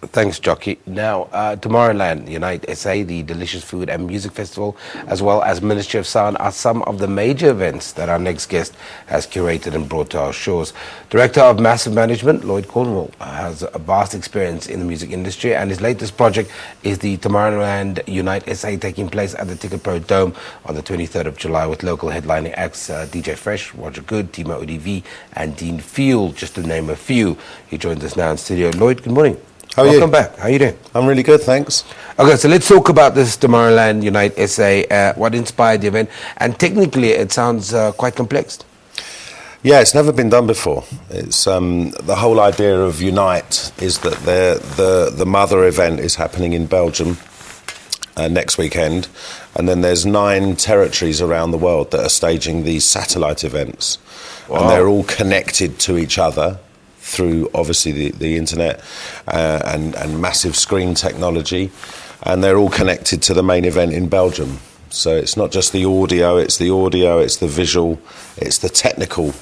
Thanks, Jockey. Now, Tomorrowland UNITE SA, the Delicious Food and Music Festival, as well as Ministry of Sound, are some of the major events that our next guest has curated and brought to our shores. Director of Massive Management, Lloyd Cornwall, has a vast experience in the music industry, and his latest project is the Tomorrowland UNITE SA, taking place at the Ticketpro Dome on the 23rd of July with local headlining acts DJ Fresh, Goode, Timo, and Dean Field, just to name a few. He joins us now in studio. Lloyd, good morning. How are you? Welcome back. How are you doing? I'm really good, thanks. Okay, so let's talk about this Tomorrowland UNITE SA, what inspired the event, and technically it sounds quite complex. Yeah, it's never been done before. It's the whole idea of Unite is that the mother event is happening in Belgium next weekend, and then there's 9 territories around the world that are staging these satellite events. Wow. And they're all connected to each other through obviously the internet and massive screen technology, and they're all connected to the main event in Belgium. So it's not just the audio, it's the visual, it's the technical.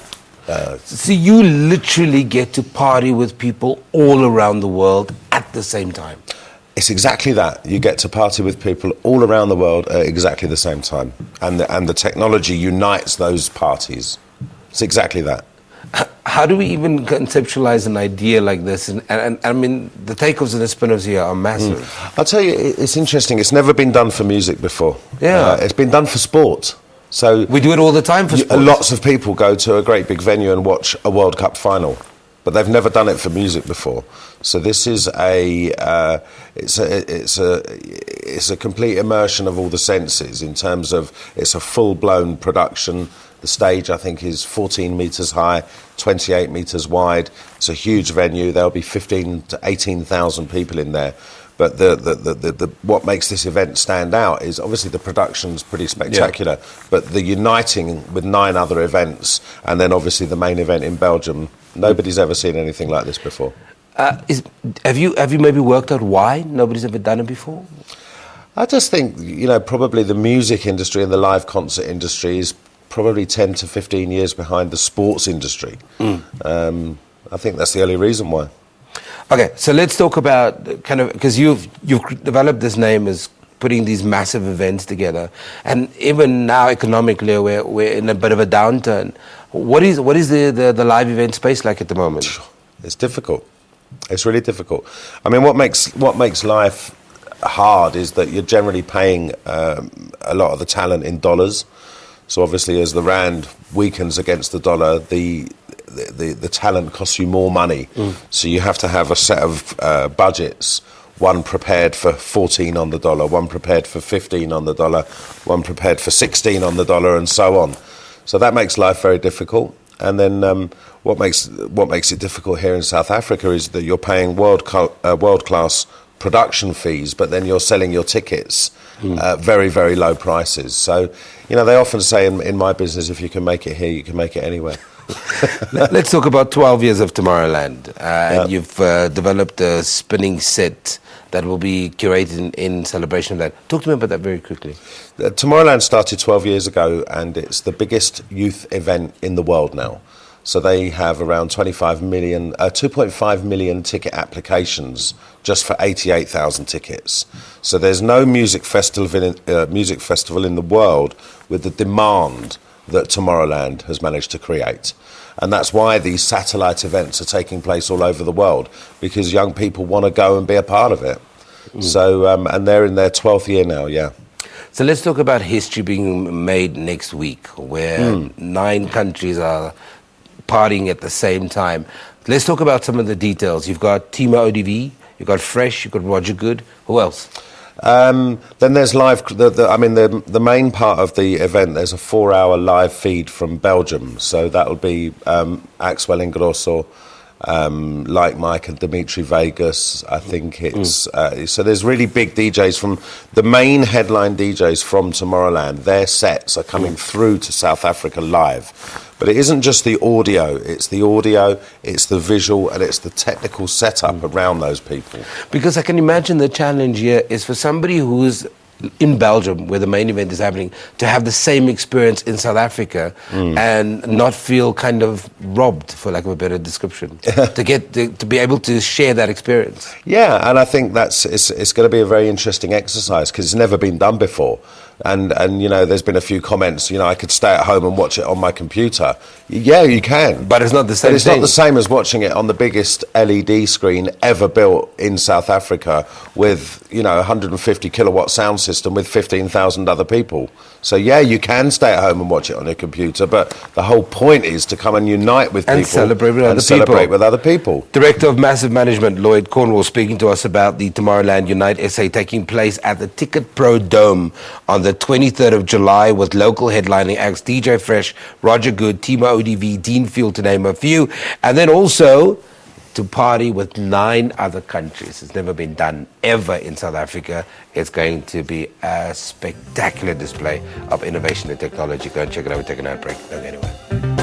So you literally get to party with people all around the world at the same time. It's exactly that. You get to party with people all around the world at exactly the same time, and the technology unites those parties. It's exactly that. How do we even conceptualize an idea like this? And I mean, the takeoffs and the spin-offs here are massive. I'll tell you, it's interesting. It's never been done for music before. Yeah. It's been done for sport. So we do it all the time for sport. Lots of people go to a great big venue and watch a World Cup final, but they've never done it for music before. So this is it's a complete immersion of all the senses in terms of it's a full-blown production. The stage, I think, is 14 metres high, 28 metres wide. It's a huge venue. There'll be 15 to 18,000 people in there. But what makes this event stand out is obviously the production's pretty spectacular, but the uniting with 9 other events, and then obviously the main event in Belgium, nobody's ever seen anything like this before. Have you maybe worked out why nobody's ever done it before? I just think, probably the music industry and the live concert industry is probably 10 to 15 years behind the sports industry. I think that's the only reason why. Okay, so let's talk about because you've developed this name as putting these massive events together, and even now economically we're in a bit of a downturn. What is the live event space like at the moment? It's difficult. It's really difficult. I mean, what makes life hard is that you're generally paying a lot of the talent in dollars. So obviously, as the rand weakens against the dollar, the talent costs you more money. So you have to have a set of budgets, one prepared for 14 on the dollar, one prepared for 15 on the dollar, one prepared for 16 on the dollar, and so on. So that makes life very difficult. And then what makes it difficult here in South Africa is that you're paying world-class production fees, but then you're selling your tickets at very, very low prices. So, they often say in my business, if you can make it here, you can make it anywhere. Let's talk about 12 years of Tomorrowland. And you've developed a spinning set that will be curated in celebration of that. Talk to me about that very quickly. Tomorrowland started 12 years ago, and it's the biggest youth event in the world now. So they have around 2.5 million ticket applications just for 88,000 tickets. So there's no music festival in the world with the demand that Tomorrowland has managed to create. And that's why these satellite events are taking place all over the world, because young people want to go and be a part of it. So, and they're in their 12th year now, yeah. So let's talk about history being made next week, where 9 countries are partying at the same time. Let's talk about some of the details. You've got Timo, you've got Fresh, you've got Goode. Who else? Then there's live. The main part of the event. There's a 4-hour live feed from Belgium. So that'll be Axwell Ingrosso, like Mike and Dimitri Vegas. I think it's so there's really big DJs from the main headline DJs from Tomorrowland. Their sets are coming through to South Africa live. But it isn't just the audio, it's the visual, and it's the technical setup around those people. Because I can imagine the challenge here is for somebody who's in Belgium, where the main event is happening, to have the same experience in South Africa and not feel kind of robbed, for lack of a better description, to be able to share that experience. Yeah, and I think it's going to be a very interesting exercise because it's never been done before. And you know, there's been a few comments, you know, I could stay at home and watch it on my computer. Yeah, you can. But it's not the same But it's thing. not the same as watching it on the biggest LED screen ever built in South Africa with, you know, 150 kilowatt sound system with 15,000 other people. So yeah, you can stay at home and watch it on your computer, but the whole point is to come and unite with And people celebrate with and other celebrate people. with other people. Director of Massive Management Lloyd Cornwall speaking to us about the Tomorrowland UNITE SA taking place at the Ticketpro Dome on the 23rd of July with local headlining acts DJ Fresh, Roger Goode, Timo ODV, Dean Field, to name a few. And then also to party with 9 other countries. It's never been done ever in South Africa. It's going to be a spectacular display of innovation and technology. Go and check it out. We're taking a break. Don't go anywhere.